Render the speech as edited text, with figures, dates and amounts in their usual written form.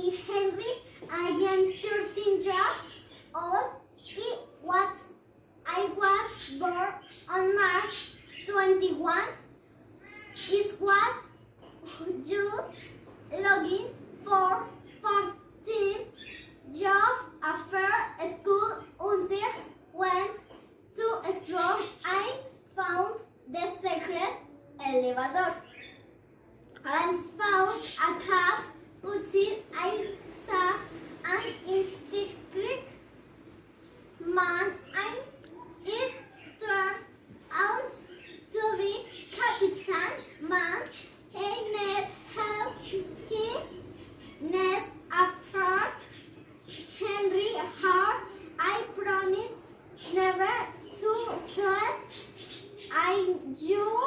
is Henry. I am 13 years old. I was born on March 21. Is what you login for part-time job after school until went to strong. I found the secret elevator and found a cab until I saw an electric man and it turned out to be Captain Man. He need help. He need a friend. Henry Hart. I promise never to tell you